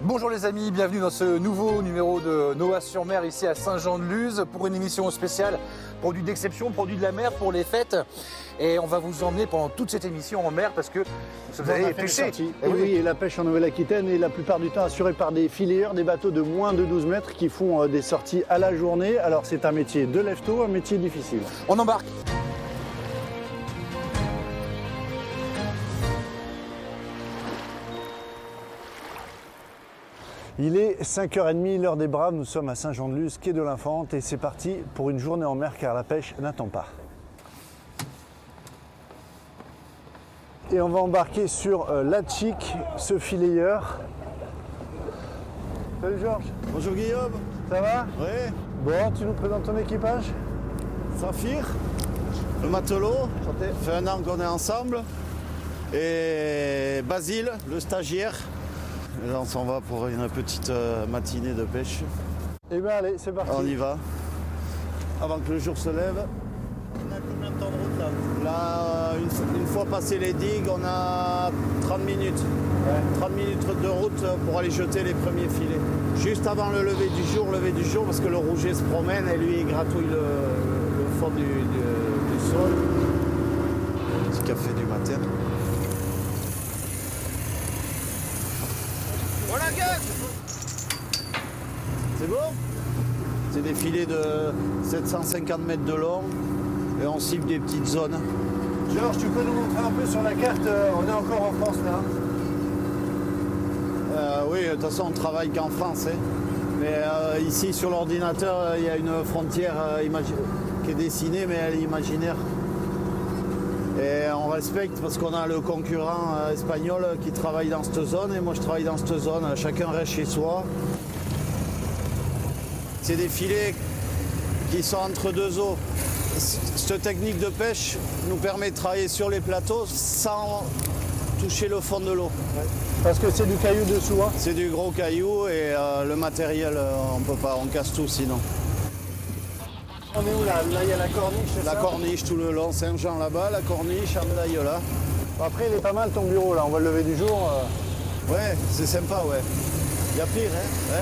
Bonjour les amis, bienvenue dans ce nouveau numéro de Noa-sur-Mer ici à Saint-Jean-de-Luz pour une émission spéciale, produit d'exception, produit de la mer pour les fêtes. Et on va vous emmener pendant toute cette émission en mer parce que vous allez pêcher. Et oui, et la pêche en Nouvelle-Aquitaine est la plupart du temps assurée par des filières, des bateaux de moins de 12 mètres qui font des sorties à la journée. Alors c'est un métier de lève-tôt, un métier difficile. On embarque. Il est 5h30, l'heure des braves, nous sommes à Saint-Jean-de-Luz, quai de l'Infante, et c'est parti pour une journée en mer car la pêche n'attend pas. Et on va embarquer sur la Chic, ce filayeur. Salut Georges. Bonjour Guillaume. Ça va? Oui. Bon, tu nous présentes ton équipage? Saphir, le matelot. Santé. Ça fait un an qu'on est ensemble. Et Basile, le stagiaire. Et là on s'en va pour une petite matinée de pêche. Eh bien allez, c'est parti. On y va. Avant que le jour se lève. On a combien de temps de route là? Là, une fois passé les digues, on a 30 minutes. Ouais. 30 minutes de route pour aller jeter les premiers filets. Juste avant le lever du jour, parce que le rouget se promène et lui il gratouille le fond du sol. Petit café du matin. Voilà, c'est bon? C'est des filets de 750 mètres de long et on cible des petites zones. Georges, tu peux nous montrer un peu sur la carte, on est encore en France là? Oui, de toute façon on travaille qu'en France. Hein. Mais ici sur l'ordinateur, il y a une frontière qui est dessinée mais elle est imaginaire. Et on respecte parce qu'on a le concurrent espagnol qui travaille dans cette zone et moi je travaille dans cette zone. Chacun reste chez soi. C'est des filets qui sont entre deux eaux. Cette technique de pêche nous permet de travailler sur les plateaux sans toucher le fond de l'eau. Parce que c'est du caillou dessous, hein? C'est du gros caillou et le matériel, on peut pas, on casse tout sinon. On est où là? Là il y a la corniche, c'est ça? La corniche tout le long, Saint-Jean là-bas, la corniche, Andaille là. Après il est pas mal ton bureau là, on va le lever du jour. Ouais, c'est sympa, ouais. Il y a pire, hein?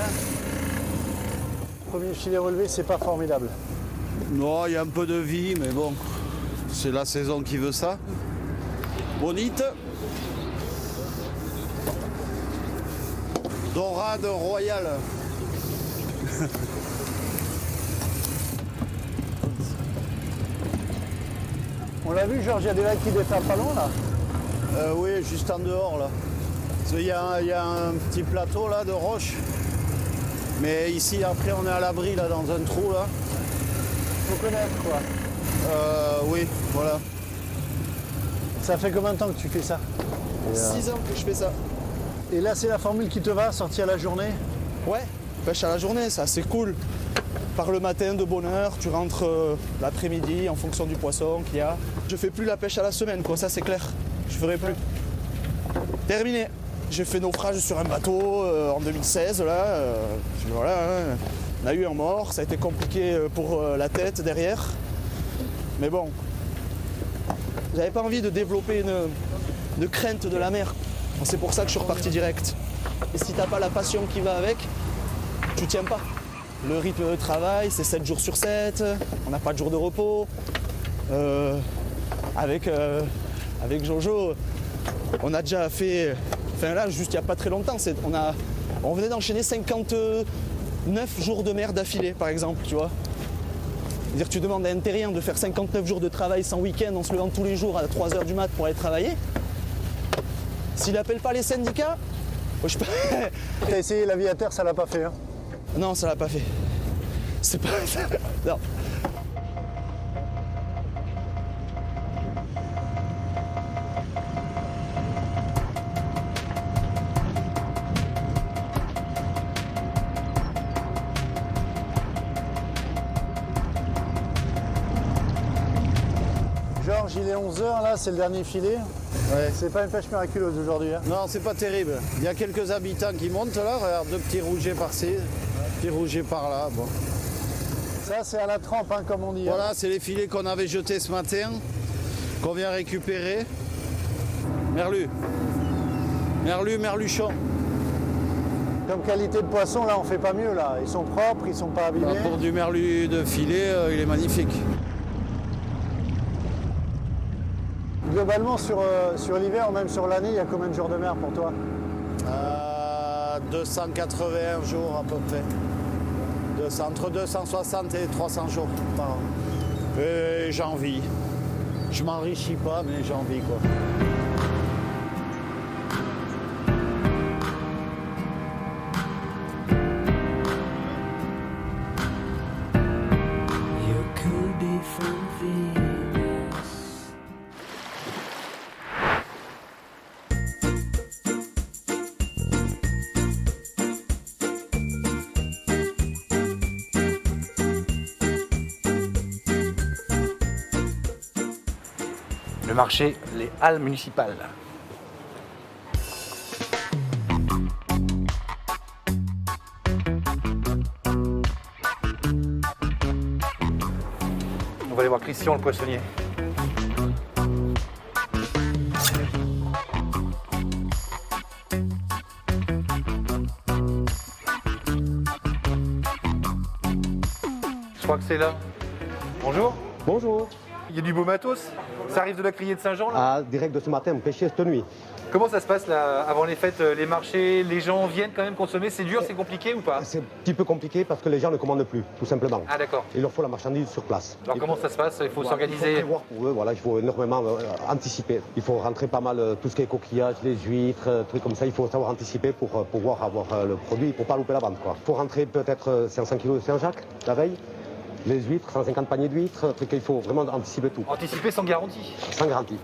Premier filet relevé, c'est pas formidable. Non, il y a un peu de vie, mais bon, c'est la saison qui veut ça. Bonite. Dorade royale. On l'a vu Georges, il y a des lacs qui déferlent pas loin là? Oui, juste en dehors là. Il y a un petit plateau là de roches. Mais ici après on est à l'abri là dans un trou là. Faut connaître quoi. Oui, voilà. Ça fait combien de temps que tu fais ça? 6 ans que je fais ça. Et là c'est la formule qui te va, sortir la journée? Ouais, pêche à la journée, c'est assez cool. Par le matin de bonne heure, tu rentres l'après-midi en fonction du poisson qu'il y a. Je fais plus la pêche à la semaine, quoi, ça c'est clair. Je ferai plus. Terminé. J'ai fait naufrage sur un bateau en 2016, là. Puis voilà, hein. On a eu un mort, ça a été compliqué pour la tête derrière. Mais bon, j'avais pas envie de développer une crainte de la mer. C'est pour ça que je suis reparti direct. Et si t'as pas la passion qui va avec, tu tiens pas. Le rythme de travail, c'est 7 jours sur 7, on n'a pas de jour de repos. Avec Jojo, on a déjà fait, enfin là, juste il n'y a pas très longtemps, on venait d'enchaîner 59 jours de mer d'affilée, par exemple, tu vois. C'est-à-dire, tu demandes à un terrien de faire 59 jours de travail sans week-end en se levant tous les jours à 3h du mat pour aller travailler. S'il n'appelle pas les syndicats, je peux... T'as essayé la vie à terre, ça l'a pas fait, hein? Non, ça l'a pas fait. C'est pas... Non. Georges, il est 11h là, c'est le dernier filet. Ouais. C'est pas une pêche miraculeuse aujourd'hui, hein? Non, c'est pas terrible. Il y a quelques habitants qui montent là, regarde, deux petits rougets par-ci, petit rouget par-là. Bon. Ça c'est à la trempe, hein, comme on dit. Voilà, c'est les filets qu'on avait jetés ce matin, qu'on vient récupérer. Merlu. Merlu, merluchon. Comme qualité de poisson, là, on fait pas mieux. Là. Ils sont propres, ils sont pas abîmés. Pour du merlu de filet, il est magnifique. Globalement, sur l'hiver, même sur l'année, il y a combien de jours de mer pour toi? 281 jours à peu près. Entre 260 et 300 jours par an. Et j'en vis. Je m'enrichis pas, mais j'en vis quoi. Le marché, les halles municipales. On va aller voir Christian le poissonnier. Je crois que c'est là. Bonjour. Bonjour. Il y a du beau matos. Ça arrive de la criée de Saint-Jean là. Ah, direct de ce matin, on pêchait cette nuit. Comment ça se passe là avant les fêtes, les marchés, les gens viennent quand même consommer, c'est dur, c'est compliqué ou pas? C'est un petit peu compliqué parce que les gens ne commandent plus, tout simplement. Ah d'accord. Il leur faut la marchandise sur place. Alors comment ça se passe? Il faut Voilà, s'organiser. Il faut prévoir pour eux, voilà, il faut énormément anticiper. Il faut rentrer pas mal tout ce qui est coquillages, les huîtres, trucs comme ça. Il faut savoir anticiper pour pouvoir avoir le produit, pour pas louper la vente. Il faut rentrer peut-être 500 kg de Saint-Jacques la veille. Les huîtres, 150 paniers d'huîtres, il faut vraiment anticiper tout. Anticiper sans garantie. Sans garantie.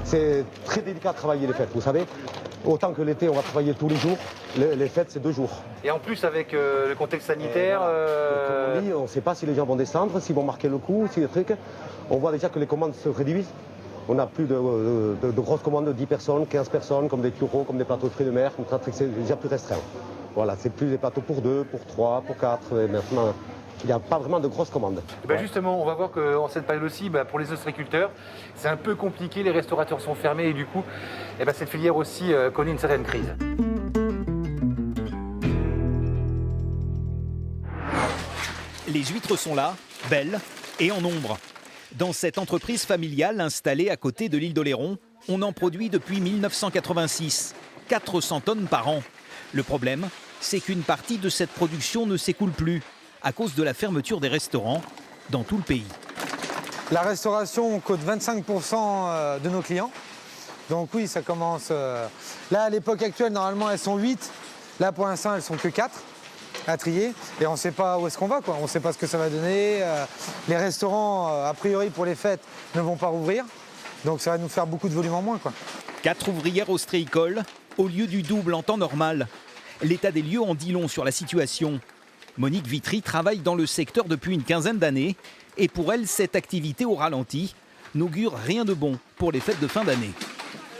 C'est très délicat de travailler les fêtes, vous savez. Autant que l'été, on va travailler tous les jours. Les fêtes, c'est 2 jours. Et en plus, avec le contexte sanitaire... Comme on dit, on ne sait pas si les gens vont descendre, s'ils vont marquer le coup, si les trucs. On voit déjà que les commandes se réduisent. On n'a plus de grosses commandes de 10 personnes, 15 personnes, comme des turos, comme des plateaux de fruits de mer. C'est déjà plus restreint. Voilà, c'est plus des plateaux pour 2, pour 3, pour 4. Et maintenant, il n'y a pas vraiment de grosses commandes. Ben justement, on va voir qu'en cette période aussi, pour les ostréiculteurs, c'est un peu compliqué, les restaurateurs sont fermés et du coup, cette filière aussi connaît une certaine crise. Les huîtres sont là, belles et en nombre. Dans cette entreprise familiale installée à côté de l'île d'Oléron, on en produit depuis 1986, 400 tonnes par an. Le problème, c'est qu'une partie de cette production ne s'écoule plus à cause de la fermeture des restaurants dans tout le pays. La restauration coûte 25% de nos clients. Donc oui, ça commence... Là, à l'époque actuelle, normalement, elles sont 8. Là, pour l'instant, elles sont que 4 à trier. Et on ne sait pas où est-ce qu'on va, quoi. On ne sait pas ce que ça va donner. Les restaurants, a priori, pour les fêtes, ne vont pas rouvrir. Donc ça va nous faire beaucoup de volume en moins, quoi. 4 ouvrières ostréicoles au lieu du double en temps normal. L'état des lieux en dit long sur la situation. Monique Vitry travaille dans le secteur depuis une quinzaine d'années. Et pour elle, cette activité au ralenti n'augure rien de bon pour les fêtes de fin d'année.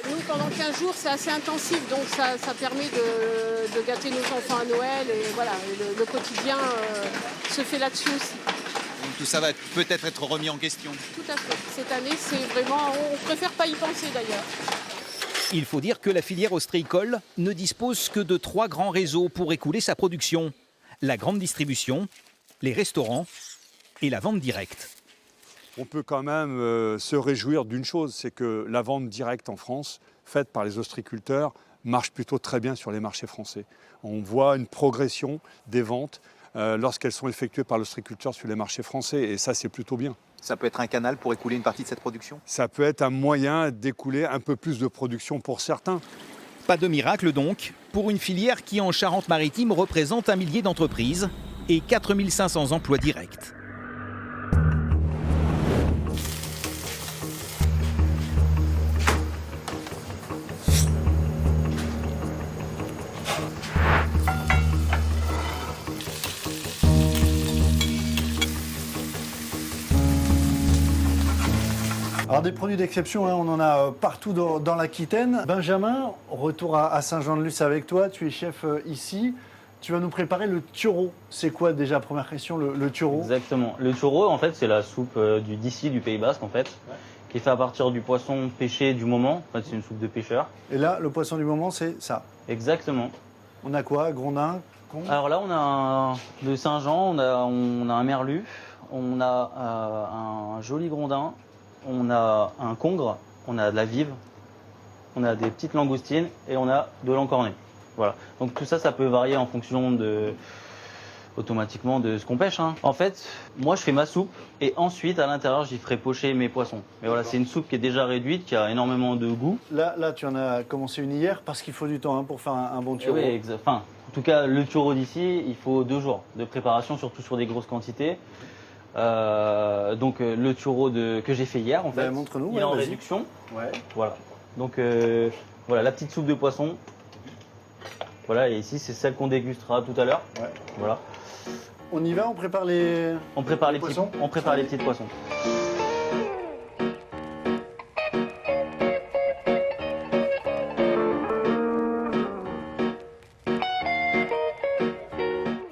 Nous, pendant 15 jours, c'est assez intensif, donc ça permet de gâter nos enfants à Noël. Et voilà, le quotidien se fait là-dessus aussi. Donc tout ça va peut-être être remis en question. Tout à fait. Cette année, c'est vraiment... On préfère pas y penser d'ailleurs. Il faut dire que la filière ostréicole ne dispose que de 3 grands réseaux pour écouler sa production. La grande distribution, les restaurants et la vente directe. On peut quand même se réjouir d'une chose, c'est que la vente directe en France, faite par les ostréiculteurs, marche plutôt très bien sur les marchés français. On voit une progression des ventes lorsqu'elles sont effectuées par l'ostréiculteur sur les marchés français, et ça c'est plutôt bien. Ça peut être un canal pour écouler une partie de cette production? Ça peut être un moyen d'écouler un peu plus de production pour certains. Pas de miracle donc, pour une filière qui en Charente-Maritime représente 1 millier d'entreprises et 4500 emplois directs. Alors des produits d'exception, hein, on en a partout dans l'Aquitaine. Benjamin, retour à Saint-Jean-de-Luz avec toi, tu es chef ici. Tu vas nous préparer le churro. C'est quoi déjà, première question, le churro? Exactement. Le churro, en fait, c'est la soupe d'ici, du Pays Basque, en fait, qui est fait à partir du poisson pêché du moment. En fait, c'est une soupe de pêcheur. Et là, le poisson du moment, c'est ça. Exactement. On a quoi? Grondin? Con? Alors là, on a de Saint-Jean, on a un merlu, on a un joli grondin, on a un congre, on a de la vive, on a des petites langoustines et on a de l'encorné. Voilà. Donc tout ça, ça peut varier en fonction automatiquement de ce qu'on pêche. Hein. En fait, moi, je fais ma soupe et ensuite, à l'intérieur, j'y ferai pocher mes poissons. Mais voilà, c'est une soupe qui est déjà réduite, qui a énormément de goût. Là, tu en as commencé une hier parce qu'il faut du temps pour faire un bon churro. Oui, enfin, en tout cas, le churro d'ici, il faut 2 jours de préparation, surtout sur des grosses quantités. Donc le churro que j'ai fait hier, en fait, montre-nous, il est en réduction. Ouais. Voilà. Donc voilà, la petite soupe de poisson. Voilà, et ici, c'est celle qu'on dégustera tout à l'heure. Ouais. Voilà. On y va, on prépare les... On prépare les poissons. on prépare les petits poissons.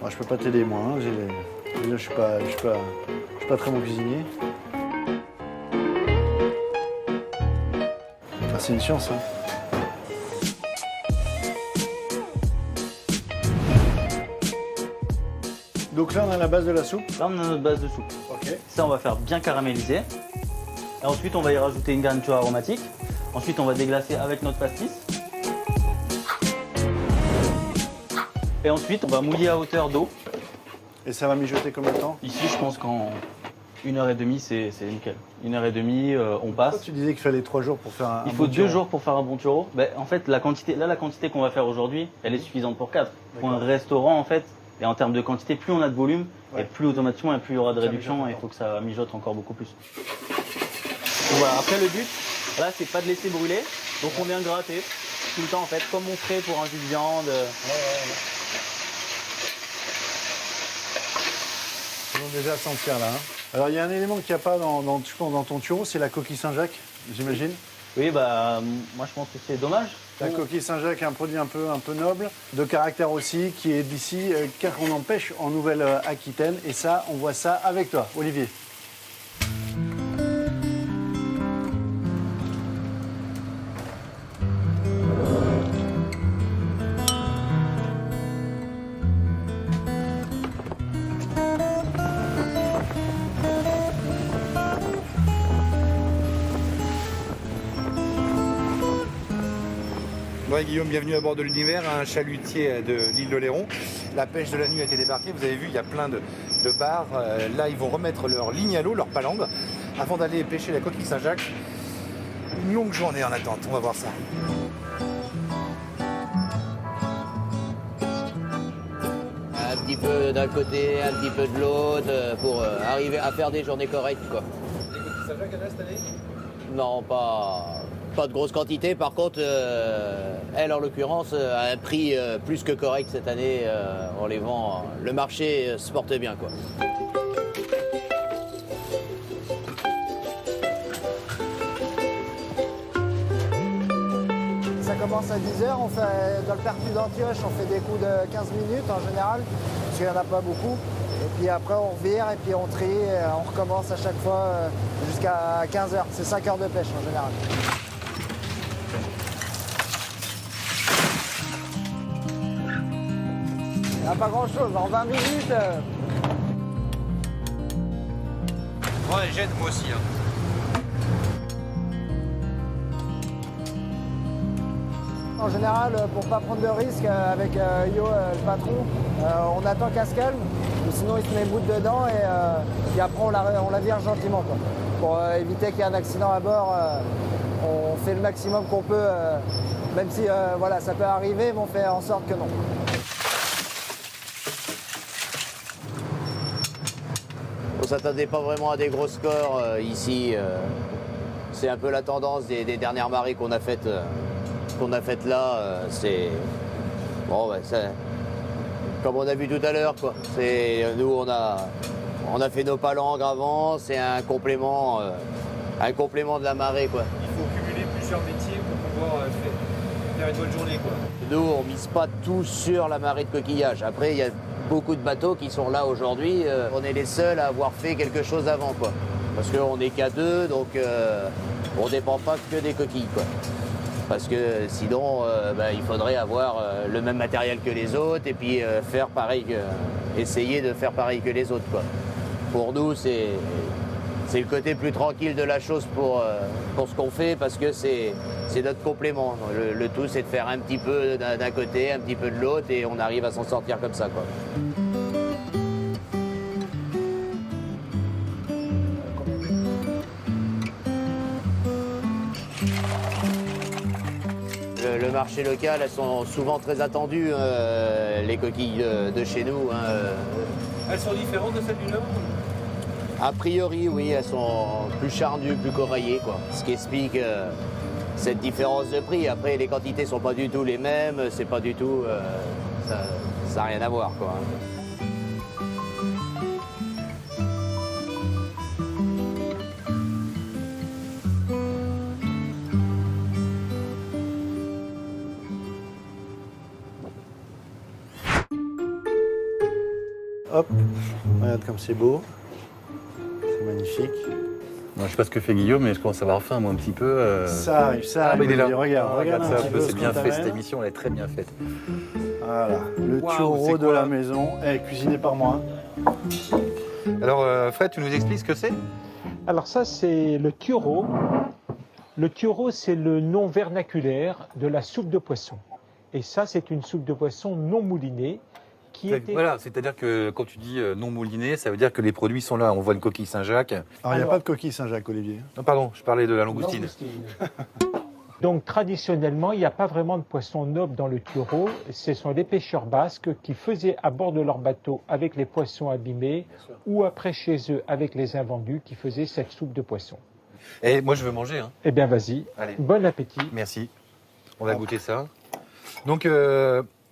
Moi, je peux pas t'aider, moi. Hein. Déjà, je suis pas très bon cuisinier. Ah, c'est une science, hein. Donc là, on a la base de la soupe. Là, on a notre base de soupe. Ok. Ça, on va faire bien caraméliser. Et ensuite, on va y rajouter une garniture aromatique. Ensuite, on va déglacer avec notre pastis. Et ensuite, on va mouiller à hauteur d'eau. Et ça va mijoter combien de temps? Ici, je pense qu'en 1h30, c'est nickel. 1h30, on passe. Tu disais qu'il fallait 3 jours pour faire un Il faut bon 2 churro. jours pour faire un bon churro. Ben, en fait, la quantité qu'on va faire aujourd'hui, elle est suffisante pour 4. Pour un restaurant, en fait, et en termes de quantité, plus on a de volume, et plus automatiquement, et plus il y aura de réduction, et il faut que ça mijote encore beaucoup plus. Donc voilà, après le but, là, c'est pas de laisser brûler, donc on vient gratter tout le temps, en fait, comme on ferait pour un jus de viande. Ils vont déjà sentir là. Hein. Alors il y a un élément qu'il n'y a pas dans ton churro, c'est la coquille Saint-Jacques, j'imagine. Oui, bah moi je pense que c'est dommage. La coquille Saint-Jacques est un produit un peu noble, de caractère aussi, qui est d'ici, car on en pêche en Nouvelle-Aquitaine. Et ça, on voit ça avec toi, Olivier. Ouais, Guillaume, bienvenue à bord de l'Univers, un chalutier de l'île d'Oléron. La pêche de la nuit a été débarquée, vous avez vu, il y a plein de bars. Là, ils vont remettre leur ligne à l'eau, leur palangre, avant d'aller pêcher la coquille Saint-Jacques. Une longue journée en attente, on va voir ça. Un petit peu d'un côté, un petit peu de l'autre, pour arriver à faire des journées correctes, quoi. Les coquilles Saint-Jacques, il y en a cette année? Non, pas de grosse quantité. Par contre, elle, en l'occurrence, a un prix plus que correct cette année. On les vend. Le marché se porte bien, quoi. Ça commence à 10h, on fait dans le pertu d'Antioche, on fait des coups de 15 minutes en général, parce qu'il n'y en a pas beaucoup. Et puis après on revire et puis on trie, et on recommence à chaque fois jusqu'à 15h. C'est 5 heures de pêche en général. Il n'y a pas grand chose, en 20 minutes. Moi, j'aide moi aussi. Hein. En général, pour ne pas prendre de risques avec Yo, le patron, on attend qu'à se calme, ou sinon il se met bout dedans et après on la vire gentiment, quoi. Pour éviter qu'il y ait un accident à bord, on fait le maximum qu'on peut, même si voilà, ça peut arriver, mais on fait en sorte que non. On ne s'attendait pas vraiment à des gros scores ici. C'est un peu la tendance des dernières marées qu'on a faites. Là, c'est bon, ouais, comme on a vu tout à l'heure, quoi. Nous, on a fait nos palangres avant, c'est un complément de la marée, quoi. Il faut cumuler plusieurs métiers pour pouvoir faire une bonne journée, quoi. Nous, on mise pas tout sur la marée de coquillage. Après, il y a beaucoup de bateaux qui sont là aujourd'hui. On est les seuls à avoir fait quelque chose avant, quoi. Parce qu'on n'est qu'à 2, donc on ne dépend pas que des coquilles, quoi. Parce que sinon, il faudrait avoir le même matériel que les autres et puis faire pareil, essayer de faire pareil que les autres, quoi. Pour nous, c'est le côté plus tranquille de la chose pour ce qu'on fait, parce que c'est notre complément. Le tout, c'est de faire un petit peu d'un côté, un petit peu de l'autre, et on arrive à s'en sortir comme ça, quoi. Le marché local, elles sont souvent très attendues, les coquilles de chez nous. Elles sont différentes de celles du Nord? A priori, oui, elles sont plus charnues, plus coraillées, quoi. Ce qui explique cette différence de prix. Après, les quantités sont pas du tout les mêmes, c'est pas du tout... ça n'a rien à voir, quoi. Hop, regarde comme c'est beau. C'est magnifique. Non, je sais pas ce que fait Guillaume, mais je commence à avoir faim, moi, un petit peu. Ça arrive, ça arrive. il est là. Regarde ça un petit peu c'est ce bien qu'on fait, t'amène. cette émission, elle est très bien faite. Voilà, le Waouh, tureau c'est de quoi, la là maison, cuisiné par moi. Alors, Fred, tu nous expliques ce que c'est? Alors ça, c'est le tureau. Le tureau, c'est le nom vernaculaire de la soupe de poisson. Et ça, c'est une soupe de poisson non moulinée qui était... Voilà, c'est-à-dire que quand tu dis non mouliné, ça veut dire que les produits sont là. On voit une coquille Saint-Jacques. Alors, il n'y a pas de coquille Saint-Jacques, Olivier. Non, pardon, je parlais de la langoustine. Donc traditionnellement, il n'y a pas vraiment de poisson noble dans le tureau. Ce sont les pêcheurs basques qui faisaient à bord de leur bateau avec les poissons abîmés ou après chez eux avec les invendus qui faisaient cette soupe de poisson. Et moi, je veux manger. Hein. Eh bien, vas-y. Allez. Bon appétit. Merci. On va goûter ça. Donc,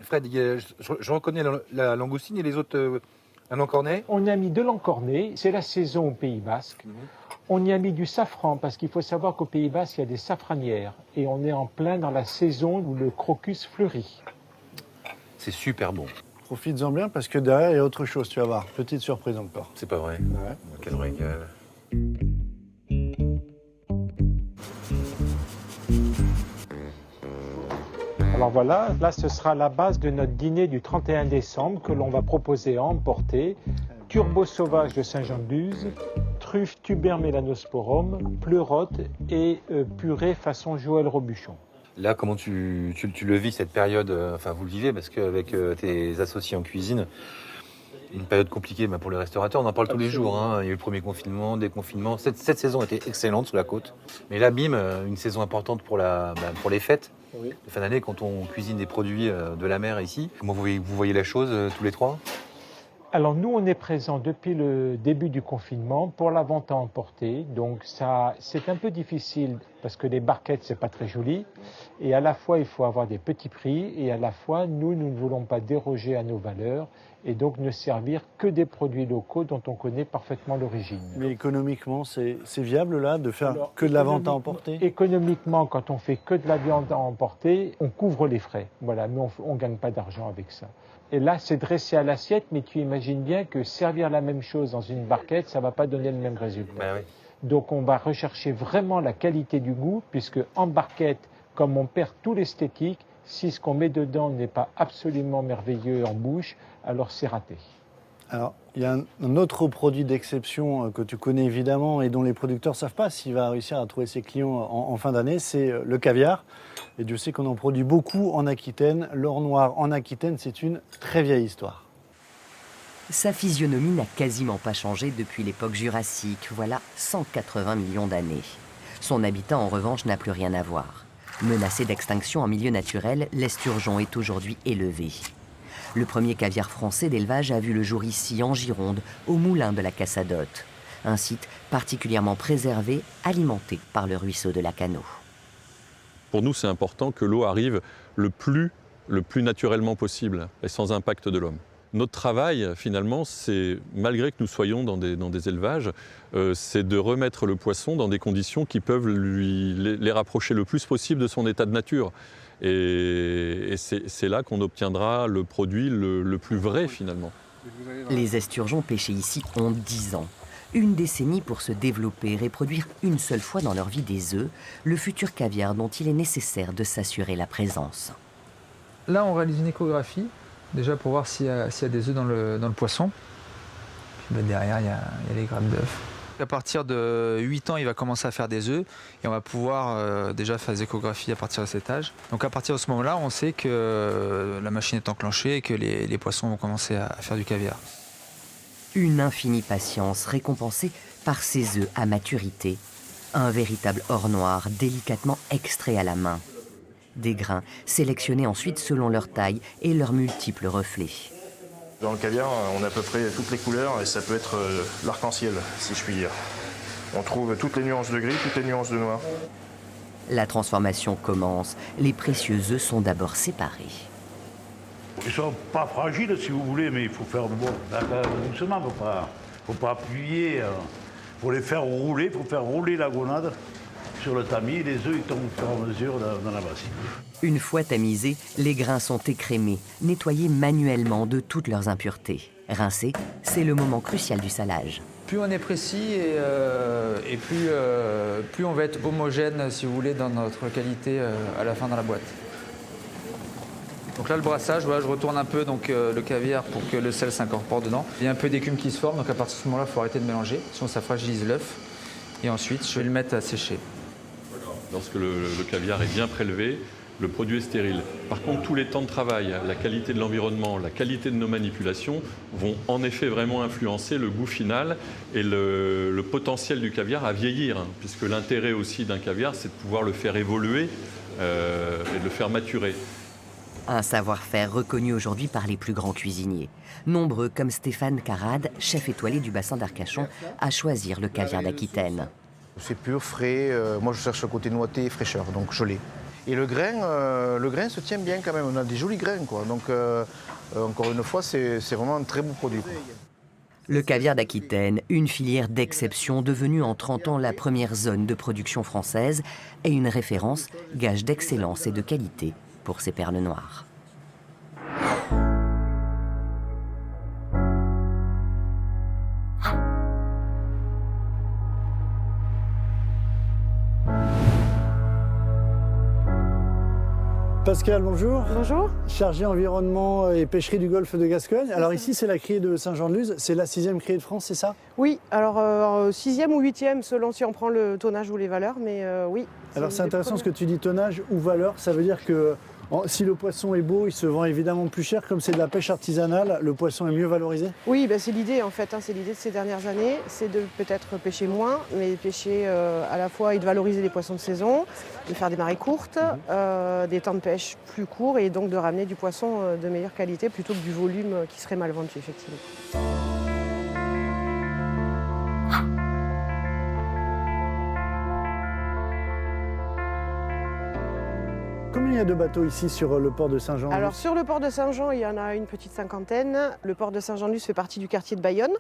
Fred, je reconnais la langoustine et les autres, un encornet. On a mis de l'encornet, c'est la saison au Pays Basque. On y a mis du safran parce qu'il faut savoir qu'au Pays Basque, il y a des safranières. Et on est en plein dans la saison où le crocus fleurit. C'est super bon. Profites-en bien parce que derrière, il y a autre chose, tu vas voir. Petite surprise encore. C'est pas vrai. Ouais. Quel régal. Alors voilà, là ce sera la base de notre dîner du 31 décembre que l'on va proposer à emporter. Turbo sauvage de Saint-Jean-de-Luz, truffe tuber melanosporum, pleurote et purée façon Joël Robuchon. Là, comment tu le vis cette période, enfin vous le vivez parce qu'avec tes associés en cuisine, une période compliquée pour les restaurateurs, on en parle tous les jours. Hein. Il y a eu le premier confinement, déconfinement. Cette saison était excellente sur la côte. Mais là, bim, une saison importante pour les fêtes. Oui. De fin d'année, quand on cuisine des produits de la mer ici. Comment vous voyez la chose tous les trois? Alors nous, on est présents depuis le début du confinement pour la vente à emporter. Donc ça, c'est un peu difficile parce que les barquettes, c'est pas très joli. Et à la fois, il faut avoir des petits prix et à la fois, nous ne voulons pas déroger à nos valeurs et donc ne servir que des produits locaux dont on connaît parfaitement l'origine. Mais économiquement, c'est viable là de faire que de la vente à emporter? Économiquement, quand on fait que de la viande à emporter, on couvre les frais. Voilà, mais on ne gagne pas d'argent avec ça. Et là, c'est dressé à l'assiette, mais tu imagines bien que servir la même chose dans une barquette, ça ne va pas donner le même résultat. Ben oui. Donc on va rechercher vraiment la qualité du goût, puisque en barquette, comme on perd tout l'esthétique, si ce qu'on met dedans n'est pas absolument merveilleux en bouche, alors c'est raté. Alors, il y a un autre produit d'exception que tu connais évidemment et dont les producteurs ne savent pas s'il va réussir à trouver ses clients en fin d'année, c'est le caviar. Et Dieu sait qu'on en produit beaucoup en Aquitaine. L'or noir en Aquitaine, c'est une très vieille histoire. Sa physionomie n'a quasiment pas changé depuis l'époque jurassique, voilà 180 millions d'années. Son habitat, en revanche, n'a plus rien à voir. Menacé d'extinction en milieu naturel, l'esturgeon est aujourd'hui élevé. Le premier caviar français d'élevage a vu le jour ici, en Gironde, au moulin de la Cassadotte. Un site particulièrement préservé, alimenté par le ruisseau de la Cano. Pour nous, c'est important que l'eau arrive le plus naturellement possible et sans impact de l'homme. Notre travail, finalement, c'est, malgré que nous soyons dans des élevages, c'est de remettre le poisson dans des conditions qui peuvent les rapprocher le plus possible de son état de nature. Et c'est là qu'on obtiendra le produit le plus vrai finalement. Les esturgeons pêchés ici ont 10 ans. Une décennie pour se développer et produire une seule fois dans leur vie des œufs, le futur caviar dont il est nécessaire de s'assurer la présence. Là, on réalise une échographie, déjà pour voir s'il y a des œufs dans le poisson. Puis derrière, il y a les grammes d'œufs. À partir de 8 ans, il va commencer à faire des œufs et on va pouvoir déjà faire des échographies à partir de cet âge. Donc à partir de ce moment-là, on sait que la machine est enclenchée et que les poissons vont commencer à faire du caviar. Une infinie patience récompensée par ces œufs à maturité. Un véritable or noir délicatement extrait à la main. Des grains sélectionnés ensuite selon leur taille et leurs multiples reflets. Dans le caviar, on a à peu près toutes les couleurs et ça peut être l'arc-en-ciel, si je puis dire. On trouve toutes les nuances de gris, toutes les nuances de noir. La transformation commence. Les précieux œufs sont d'abord séparés. Ils sont pas fragiles si vous voulez, mais il faut faire doucement, faut pas appuyer. Faut les faire rouler, faut faire rouler la gonade sur le tamis, les œufs ils tombent au fur et à mesure dans la bassine. Une fois tamisés, les grains sont écrémés, nettoyés manuellement de toutes leurs impuretés. Rincés, c'est le moment crucial du salage. Plus on est précis et plus on va être homogène, si vous voulez, dans notre qualité à la fin dans la boîte. Donc là, le brassage, voilà, je retourne un peu le caviar pour que le sel s'incorpore dedans. Il y a un peu d'écume qui se forme, donc à partir de ce moment-là, il faut arrêter de mélanger, sinon ça fragilise l'œuf. Et ensuite, je vais le mettre à sécher. Lorsque le caviar est bien prélevé, le produit est stérile. Par contre, tous les temps de travail, la qualité de l'environnement, la qualité de nos manipulations vont en effet vraiment influencer le goût final et le potentiel du caviar à vieillir, hein, puisque l'intérêt aussi d'un caviar, c'est de pouvoir le faire évoluer et de le faire maturer. Un savoir-faire reconnu aujourd'hui par les plus grands cuisiniers. Nombreux comme Stéphane Carade, chef étoilé du bassin d'Arcachon, à choisir le caviar d'Aquitaine. C'est pur, frais. Moi, je cherche le côté noité et fraîcheur, donc je l'ai. Et le grain se tient bien quand même. On a des jolis grains, quoi. Donc, encore une fois, c'est vraiment un très beau produit, quoi. Le caviar d'Aquitaine, une filière d'exception devenue en 30 ans la première zone de production française et une référence, gage d'excellence et de qualité pour ses perles noires. Pascal, bonjour. Bonjour. Chargé environnement et pêcherie du golfe de Gascogne. Alors ici, c'est la criée de Saint-Jean-de-Luz. C'est la 6e criée de France, c'est ça? Oui, alors 6e ou 8e selon si on prend le tonnage ou les valeurs, mais oui. Alors c'est intéressant ce que tu dis, tonnage ou valeur. Ça veut dire que si le poisson est beau, il se vend évidemment plus cher. Comme c'est de la pêche artisanale, le poisson est mieux valorisé? Oui, ben c'est l'idée en fait. C'est l'idée de ces dernières années. C'est de peut-être pêcher moins, mais pêcher à la fois et de valoriser les poissons de saison, de faire des marées courtes, des temps de pêche plus courts et donc de ramener du poisson de meilleure qualité plutôt que du volume qui serait mal vendu effectivement. Combien il y a de bateaux ici sur le port de Saint-Jean-de-Luz? Alors sur le port de Saint-Jean, il y en a une petite cinquantaine. Le port de Saint-Jean-de-Luz fait partie du quartier de Bayonne,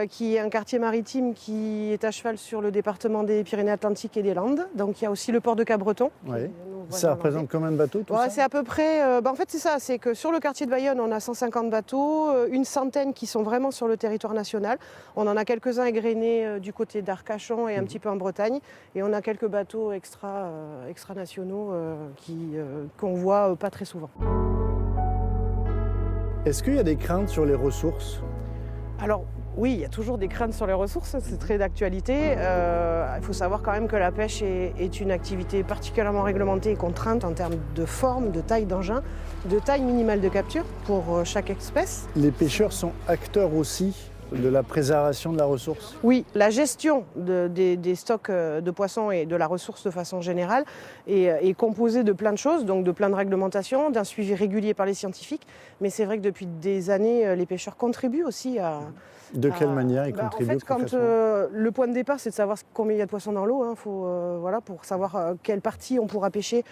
qui est un quartier maritime qui est à cheval sur le département des Pyrénées-Atlantiques et des Landes. Donc il y a aussi le port de Cap-Breton. Oui. Ça représente combien de bateaux tout ça? C'est à peu près... en fait c'est ça, c'est que sur le quartier de Bayonne, on a 150 bateaux, une centaine qui sont vraiment sur le territoire national. On en a quelques-uns égrenés du côté d'Arcachon et un petit peu en Bretagne. Et on a quelques bateaux extra-nationaux qu'on voit pas très souvent. Est-ce qu'il y a des craintes sur les ressources? Alors oui, il y a toujours des craintes sur les ressources, c'est très d'actualité. Il faut savoir quand même que la pêche est une activité particulièrement réglementée et contrainte en termes de forme, de taille d'engin, de taille minimale de capture pour chaque espèce. Les pêcheurs sont acteurs aussi de la préservation de la ressource? Oui, la gestion des stocks de poissons et de la ressource de façon générale est composée de plein de choses, donc de plein de réglementations, d'un suivi régulier par les scientifiques. Mais c'est vrai que depuis des années, les pêcheurs contribuent aussi à... De quelle manière ils contribuent? En fait, quand le point de départ, c'est de savoir combien il y a de poissons dans l'eau, pour savoir quelle partie on pourra pêcher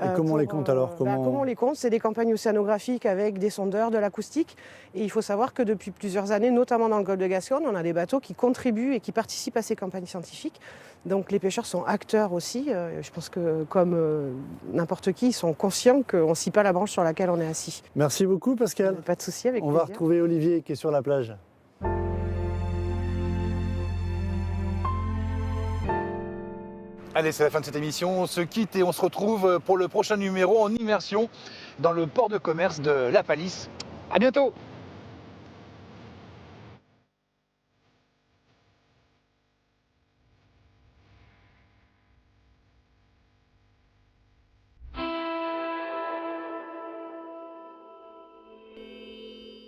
Et comment on les compte alors? Comment on les compte? C'est des campagnes océanographiques avec des sondeurs, de l'acoustique. Et il faut savoir que depuis plusieurs années, notamment dans le golfe de Gascogne, on a des bateaux qui contribuent et qui participent à ces campagnes scientifiques. Donc les pêcheurs sont acteurs aussi. Je pense que comme n'importe qui, ils sont conscients qu'on ne scie pas la branche sur laquelle on est assis. Merci beaucoup Pascal. Pas de souci, avec On plaisir. va retrouver Olivier qui est sur la plage. Allez, c'est la fin de cette émission. On se quitte et on se retrouve pour le prochain numéro en immersion dans le port de commerce de La Palisse. À bientôt!